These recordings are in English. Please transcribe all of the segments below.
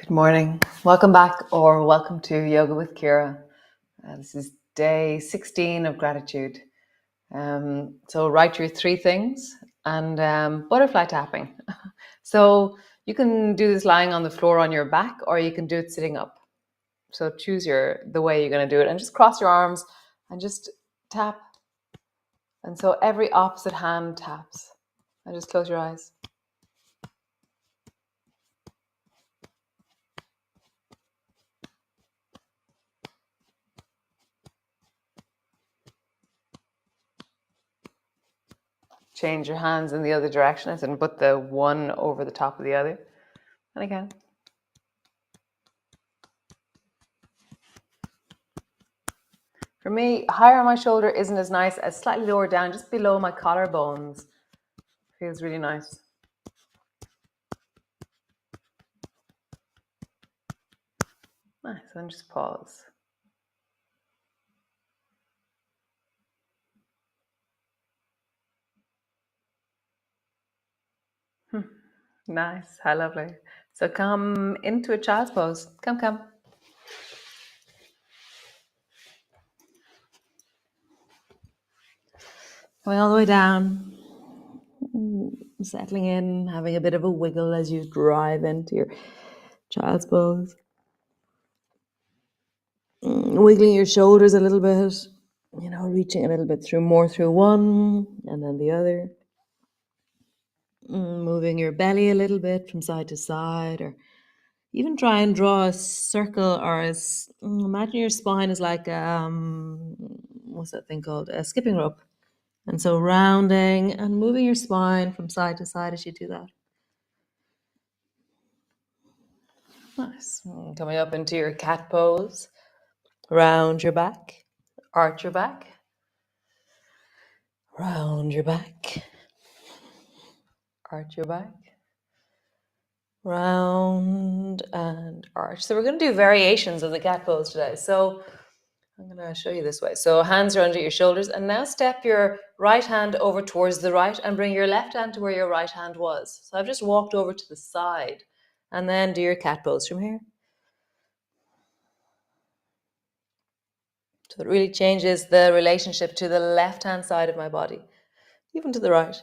Good morning. Welcome back or welcome to Yoga with Ciara. This is day 16 of gratitude. So write your 3 things and butterfly tapping. So you can do this lying on the floor on your back or you can do it sitting up. So choose the way you're going to do it and just cross your arms and just tap. And so every opposite hand taps. And just close your eyes. Change your hands in the other direction and put the one over the top of the other. And again. For me, higher on my shoulder isn't as nice as slightly lower down, just below my collarbones. Feels really nice. Nice, and just pause. Nice, how lovely. So come into a child's pose. Come. Coming all the way down. Settling in, having a bit of a wiggle as you drive into your child's pose. Wiggling your shoulders a little bit, reaching a little bit more through one and then the other. Moving your belly a little bit from side to side, or even try and draw a circle imagine your spine is like, what's that thing called? A skipping rope. And so rounding and moving your spine from side to side as you do that. Nice. Coming up into your cat pose. Round your back. Arch your back. Round your back. Arch your back. Round and arch. So we're going to do variations of the cat pose today. So I'm going to show you this way. So hands are under your shoulders, and now step your right hand over towards the right and bring your left hand to where your right hand was. So I've just walked over to the side, and then do your cat pose from here. So it really changes the relationship to the left-hand side of my body, even to the right.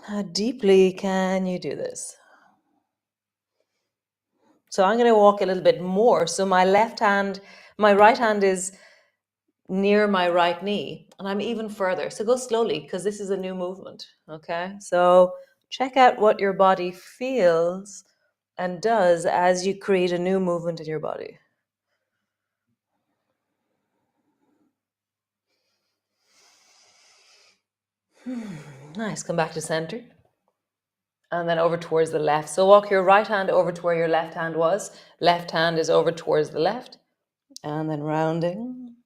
How deeply can you do this? So I'm going to walk a little bit more. So my right hand is near my right knee, and I'm even further. So go slowly because this is a new movement. Okay. So check out what your body feels and does as you create a new movement in your body. Nice. Come back to center. And then over towards the left. So walk your right hand over to where your left hand was. Left hand is over towards the left. And then rounding,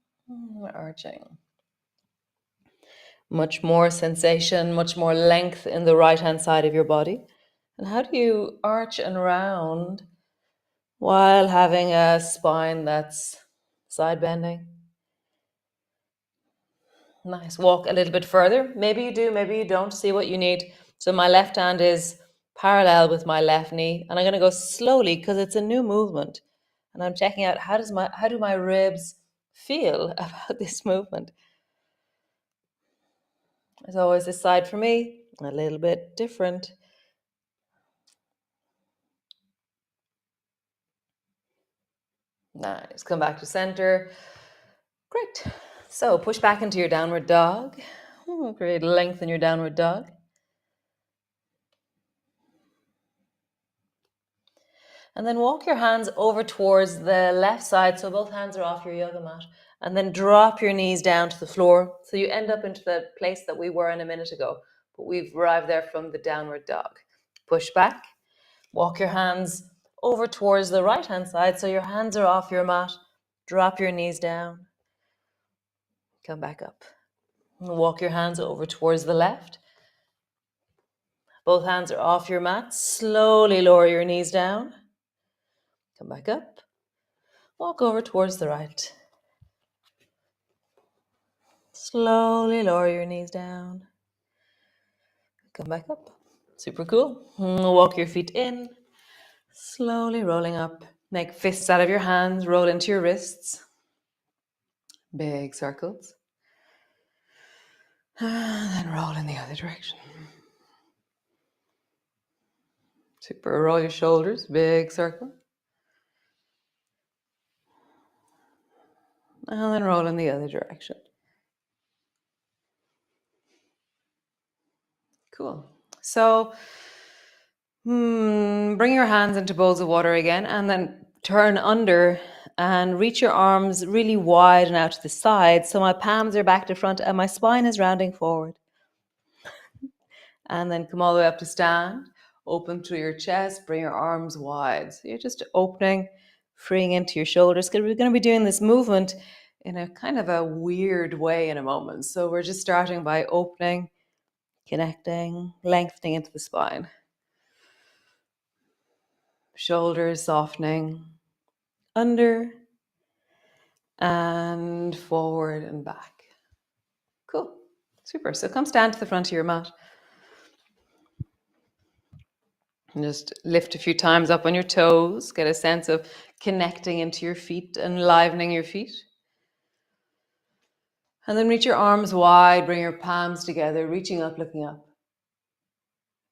arching. Much more sensation, much more length in the right hand side of your body. And how do you arch and round while having a spine that's side bending? Nice. Walk a little bit further. Maybe you do, maybe you don't. See what you need. So my left hand is parallel with my left knee, and I'm going to go slowly because it's a new movement, and I'm checking out how do my ribs feel about this movement. As always, this side for me a little bit different. Nice. Come back to center. Great. So push back into your downward dog. Create length in your downward dog. And then walk your hands over towards the left side, so both hands are off your yoga mat. And then drop your knees down to the floor. So you end up into the place that we were in a minute ago, but we've arrived there from the downward dog. Push back. Walk your hands over towards the right-hand side, so your hands are off your mat. Drop your knees down. Come back up. Walk your hands over towards the left. Both hands are off your mat. Slowly lower your knees down. Come back up. Walk over towards the right. Slowly lower your knees down. Come back up. Super cool. Walk your feet in. Slowly rolling up. Make fists out of your hands, roll into your wrists. Big circles. And then roll in the other direction. Super. Roll your shoulders, big circle. And then roll in the other direction. Cool. So bring your hands into bowls of water again and then turn under and reach your arms really wide and out to the side. So my palms are back to front and my spine is rounding forward. And then come all the way up to stand. Open through your chest, bring your arms wide. So you're just opening, freeing into your shoulders. Because we're going to be doing this movement in a kind of a weird way in a moment. So we're just starting by opening, connecting, lengthening into the spine. Shoulders softening, under and forward and back. Cool. Super. So come stand to the front of your mat. And just lift a few times up on your toes. Get a sense of connecting into your feet and livening your feet. And then reach your arms wide. Bring your palms together, reaching up, looking up.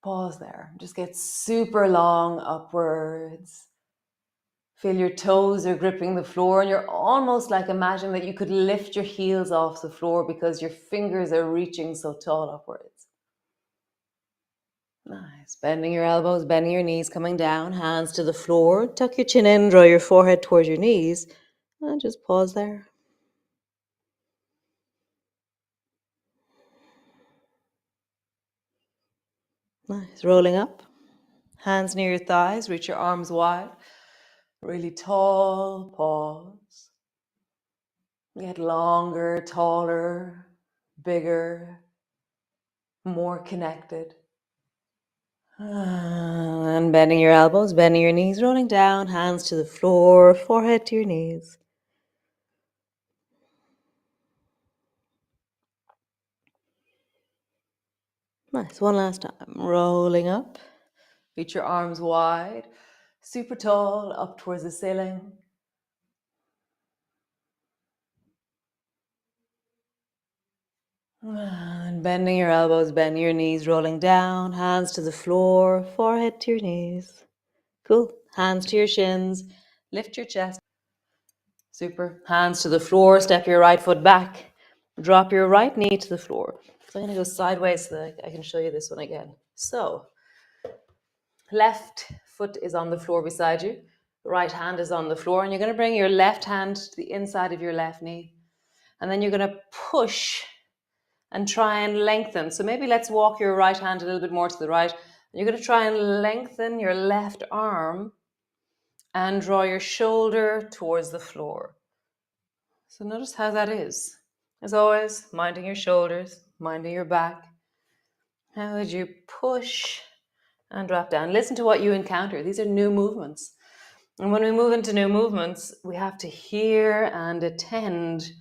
Pause there. Just get super long upwards. Feel your toes are gripping the floor and you're almost like imagine that you could lift your heels off the floor because your fingers are reaching so tall upwards. Nice. Bending your elbows, bending your knees, coming down, hands to the floor. Tuck your chin in, draw your forehead towards your knees. And just pause there. Nice. Rolling up. Hands near your thighs, reach your arms wide. Really tall, pause. Get longer, taller, bigger, more connected. And bending your elbows, bending your knees, rolling down, hands to the floor, forehead to your knees. Nice. One last time. Rolling up. Reach your arms wide, super tall, up towards the ceiling. And bending your elbows, bending your knees, rolling down, hands to the floor, forehead to your knees. Cool. Hands to your shins, lift your chest. Super. Hands to the floor, step your right foot back, drop your right knee to the floor. So I'm going to go sideways so that I can show you this one again. So, left foot is on the floor beside you, right hand is on the floor, and you're going to bring your left hand to the inside of your left knee. And then you're going to push and try and lengthen. So maybe let's walk your right hand a little bit more to the right. You're going to try and lengthen your left arm and draw your shoulder towards the floor. So notice how that is. As always, minding your shoulders, minding your back. How would you push and drop down? Listen to what you encounter. These are new movements. And when we move into new movements, we have to hear and attend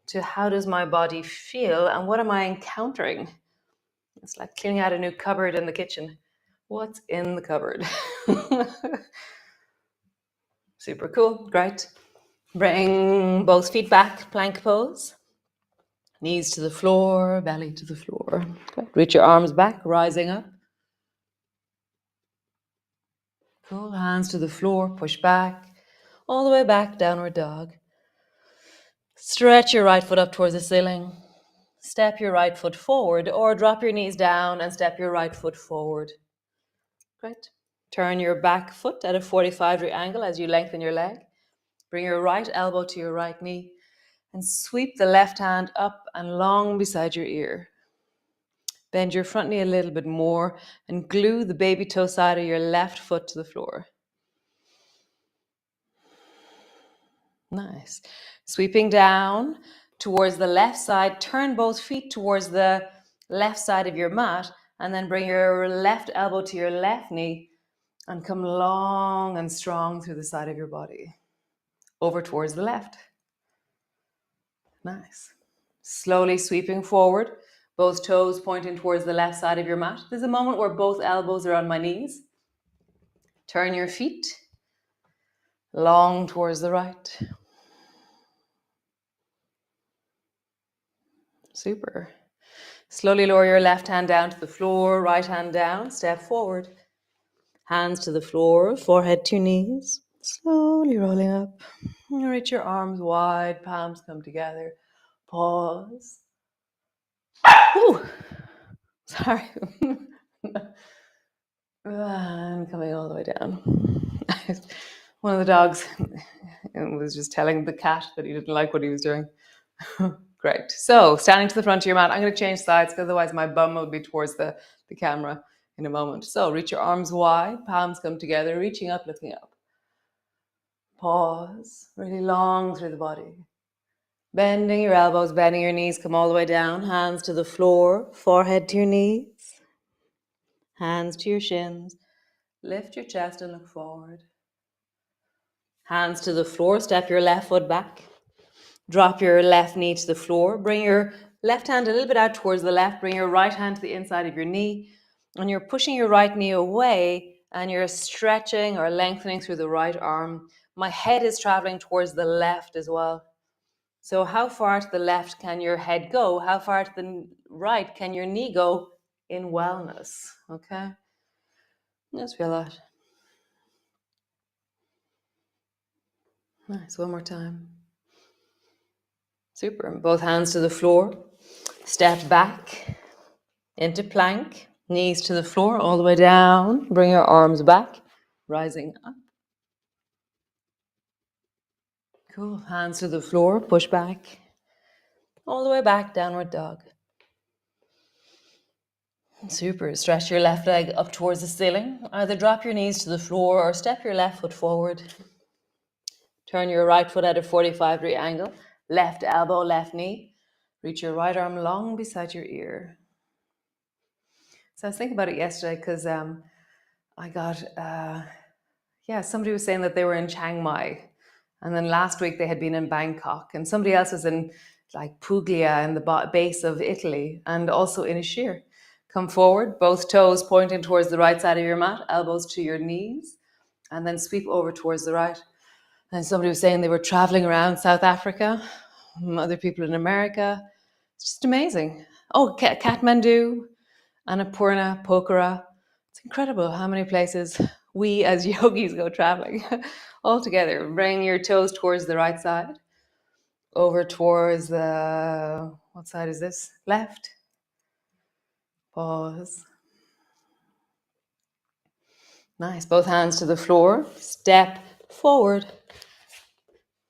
to how does my body feel and what am I encountering? It's like cleaning out a new cupboard in the kitchen. What's in the cupboard? Super cool. Great. Bring both feet back, plank pose. Knees to the floor, belly to the floor. Great. Reach your arms back, rising up. Cool. Hands to the floor, push back. All the way back, downward dog. Stretch your right foot up towards the ceiling. Step your right foot forward or drop your knees down and step your right foot forward. Great. Turn your back foot at a 45-degree angle as you lengthen your leg. Bring your right elbow to your right knee and sweep the left hand up and long beside your ear. Bend your front knee a little bit more and glue the baby toe side of your left foot to the floor. Nice. Sweeping down towards the left side, turn both feet towards the left side of your mat and then bring your left elbow to your left knee and come long and strong through the side of your body. Over towards the left. Nice. Slowly sweeping forward, both toes pointing towards the left side of your mat. There's a moment where both elbows are on my knees. Turn your feet long towards the right. Super. Slowly lower your left hand down to the floor, right hand down, step forward. Hands to the floor, forehead to your knees. Slowly rolling up. Reach your arms wide, palms come together. Pause. Ooh, sorry. And coming all the way down. One of the dogs was just telling the cat that he didn't like what he was doing. Great. So, standing to the front of your mat, I'm going to change sides because otherwise my bum will be towards the camera in a moment. So, reach your arms wide, palms come together, reaching up, looking up. Pause, really long through the body. Bending your elbows, bending your knees, come all the way down. Hands to the floor, forehead to your knees. Hands to your shins. Lift your chest and look forward. Hands to the floor, step your left foot back. Drop your left knee to the floor. Bring your left hand a little bit out towards the left. Bring your right hand to the inside of your knee. And you're pushing your right knee away and you're stretching or lengthening through the right arm. My head is traveling towards the left as well. So how far to the left can your head go? How far to the right can your knee go in wellness? Okay? Just feel that. Nice. One more time. Super. Both hands to the floor. Step back into plank. Knees to the floor, all the way down. Bring your arms back. Rising up. Cool. Hands to the floor. Push back. All the way back. Downward dog. Super. Stretch your left leg up towards the ceiling. Either drop your knees to the floor or step your left foot forward. Turn your right foot at a 45-degree angle. Left elbow, left knee. Reach your right arm long beside your ear. So I was thinking about it yesterday because I got, somebody was saying that they were in Chiang Mai. And then last week they had been in Bangkok. And somebody else was in like Puglia in the base of Italy and also in Ashir. Come forward, both toes pointing towards the right side of your mat, elbows to your knees, and then sweep over towards the right. And somebody was saying they were traveling around South Africa, other people in America. It's just amazing. Oh, Kathmandu, Annapurna, Pokhara. It's incredible how many places we as yogis go traveling all together. Bring your toes towards the right side, over towards the, what side is this? Left. Pause. Nice. Both hands to the floor. Step forward.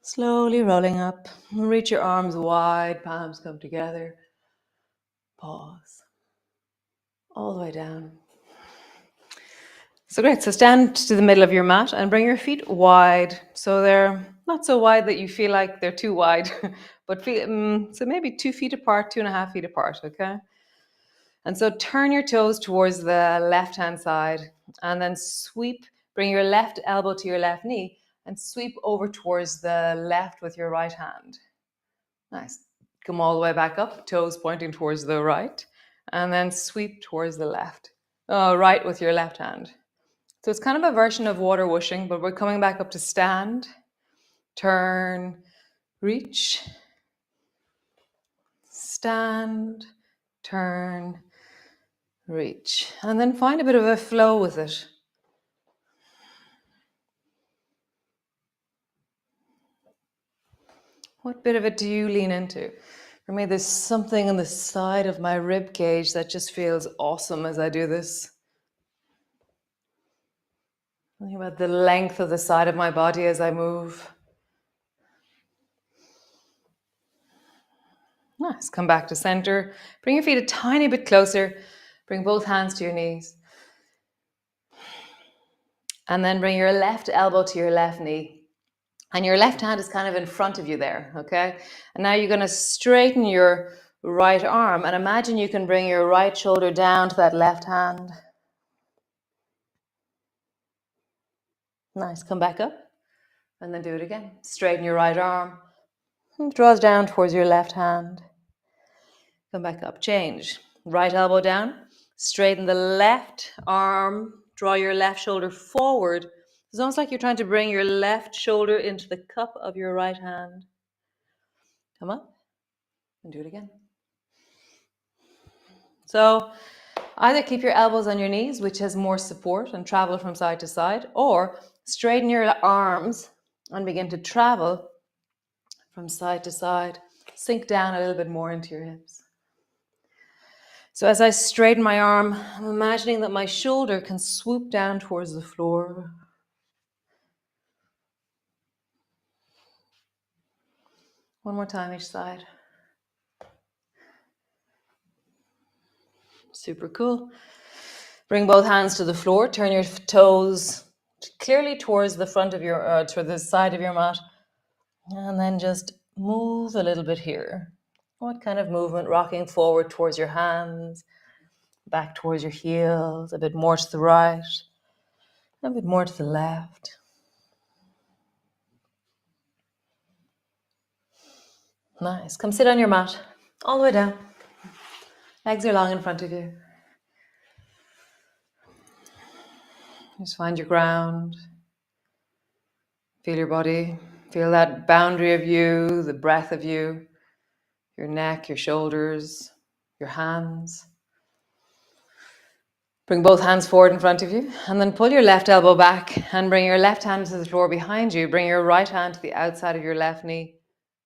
Slowly rolling up. Reach your arms wide, palms come together. Pause. All the way down. So great. So stand to the middle of your mat and bring your feet wide. So they're not so wide that you feel like they're too wide, but so maybe 2 feet apart, 2.5 feet apart, okay? And so turn your toes towards the left-hand side and then sweep, bring your left elbow to your left knee and sweep over towards the left with your right hand. Nice. Come all the way back up, toes pointing towards the right, and then sweep towards the left. Right with your left hand. So it's kind of a version of water whooshing, but we're coming back up to stand, turn, reach, stand, turn, reach, and then find a bit of a flow with it. What bit of it do you lean into? For me, there's something on the side of my rib cage that just feels awesome as I do this. Think about the length of the side of my body as I move. Nice. Come back to center. Bring your feet a tiny bit closer. Bring both hands to your knees. And then bring your left elbow to your left knee. And your left hand is kind of in front of you there, okay? And now you're going to straighten your right arm and imagine you can bring your right shoulder down to that left hand. Nice. Come back up and then do it again. Straighten your right arm. Draws down towards your left hand. Come back up. Change. Right elbow down. Straighten the left arm Draw your left shoulder forward. It's almost like you're trying to bring your left shoulder into the cup of your right hand. Come up and do it again. So either keep your elbows on your knees, which has more support, and travel from side to side, or straighten your arms and begin to travel from side to side. Sink down a little bit more into your hips. So as I straighten my arm, I'm imagining that my shoulder can swoop down towards the floor. One more time each side. Super cool. Bring both hands to the floor. Turn your toes clearly towards the front of your, to the side of your mat. And then just move a little bit here. What kind of movement? Rocking forward towards your hands, back towards your heels, a bit more to the right, a bit more to the left. Nice. Come sit on your mat, all the way down. Legs are long in front of you. Just find your ground. Feel your body. Feel that boundary of you, the breath of you, your neck, your shoulders, your hands. Bring both hands forward in front of you, and then pull your left elbow back and bring your left hand to the floor behind you. Bring your right hand to the outside of your left knee,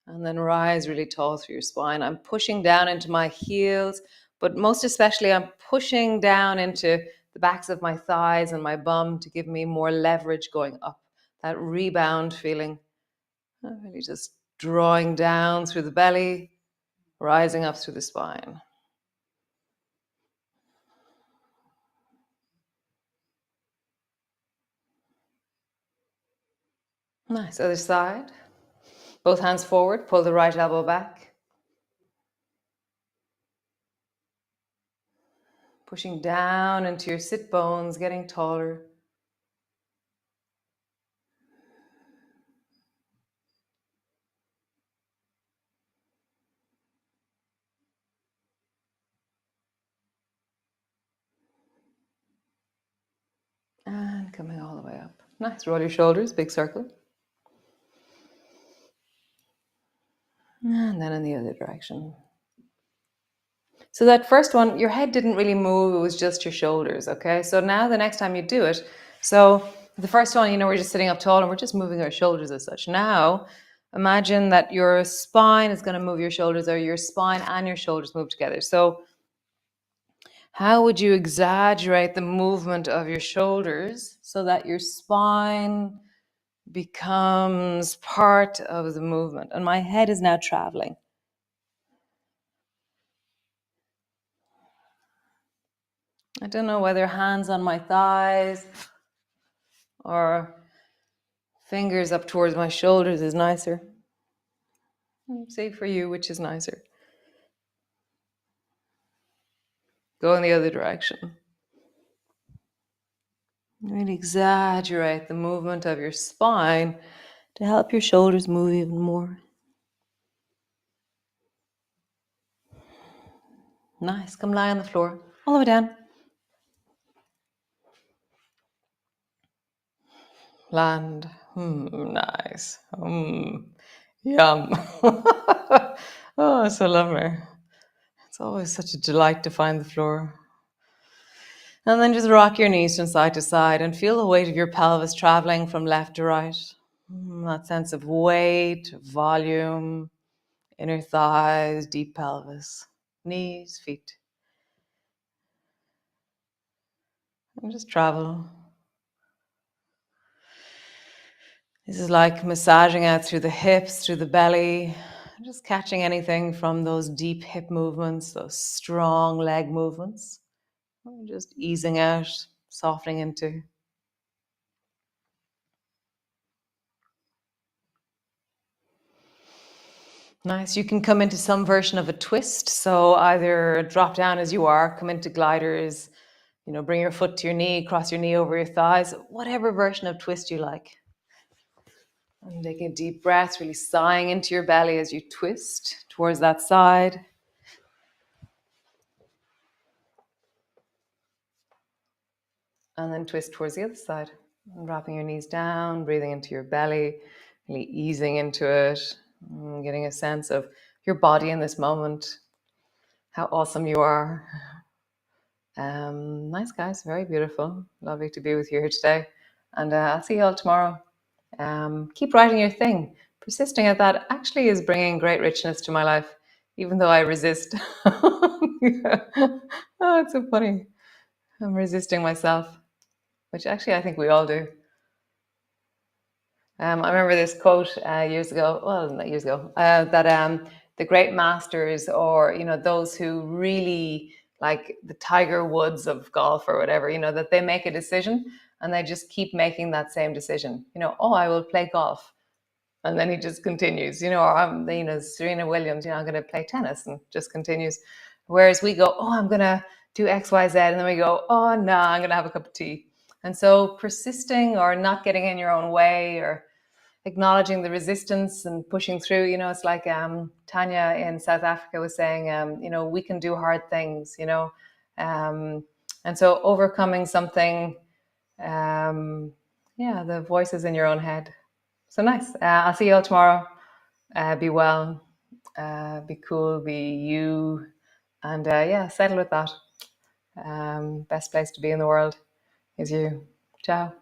and then rise really tall through your spine. I'm pushing down into my heels, but most especially I'm pushing down into the backs of my thighs and my bum to give me more leverage going up. That rebound feeling. Really just drawing down through the belly, rising up through the spine. Nice. Other side. Both hands forward. Pull the right elbow back. Pushing down into your sit bones, getting taller. And coming all the way up. Nice. Roll your shoulders, big circle. And then in the other direction. So that first one, your head didn't really move. It was just your shoulders, okay? So now the next time you do it, so the first one, we're just sitting up tall and we're just moving our shoulders as such. Now, imagine that your spine is going to move your shoulders, or your spine and your shoulders move together. So how would you exaggerate the movement of your shoulders so that your spine becomes part of the movement? And my head is now traveling. I don't know whether hands on my thighs or fingers up towards my shoulders is nicer. See for you which is nicer. Go in the other direction. Really exaggerate the movement of your spine to help your shoulders move even more. Nice. Come lie on the floor, all the way down. Land. Nice. Yum. Oh, so lovely. It's always such a delight to find the floor. And then just rock your knees from side to side and feel the weight of your pelvis traveling from left to right. That sense of weight, volume, inner thighs, deep pelvis, knees, feet. And just travel. This is like massaging out through the hips, through the belly, just catching anything from those deep hip movements, those strong leg movements. Just easing out, softening into. Nice. You can come into some version of a twist. So either drop down as you are, come into gliders, bring your foot to your knee, cross your knee over your thighs, whatever version of twist you like. And taking a deep breath, really sighing into your belly as you twist towards that side. And then twist towards the other side. And dropping your knees down, breathing into your belly, really easing into it, getting a sense of your body in this moment, how awesome you are. Nice, guys, very beautiful. Lovely to be with you here today. And I'll see you all tomorrow. Keep writing your thing. Persisting at that actually is bringing great richness to my life, even though I resist. Yeah. Oh, it's so funny. I'm resisting myself, which actually I think we all do. I remember this quote years ago, well, not years ago, that the great masters, or those who really like the Tiger Woods of golf or whatever, that they make a decision and they just keep making that same decision. Oh, I will play golf, and then he just continues. Or Serena Williams. I'm going to play tennis, and just continues. Whereas we go, oh, I'm going to do X, Y, Z, and then we go, oh no, I'm going to have a cup of tea. And so persisting or not getting in your own way, or acknowledging the resistance and pushing through. It's like Tanya in South Africa was saying, we can do hard things, and so overcoming something, the voices in your own head. So nice. I'll see you all tomorrow. Be well, be cool, be you, and settle with that. Best place to be in the world is you. Ciao.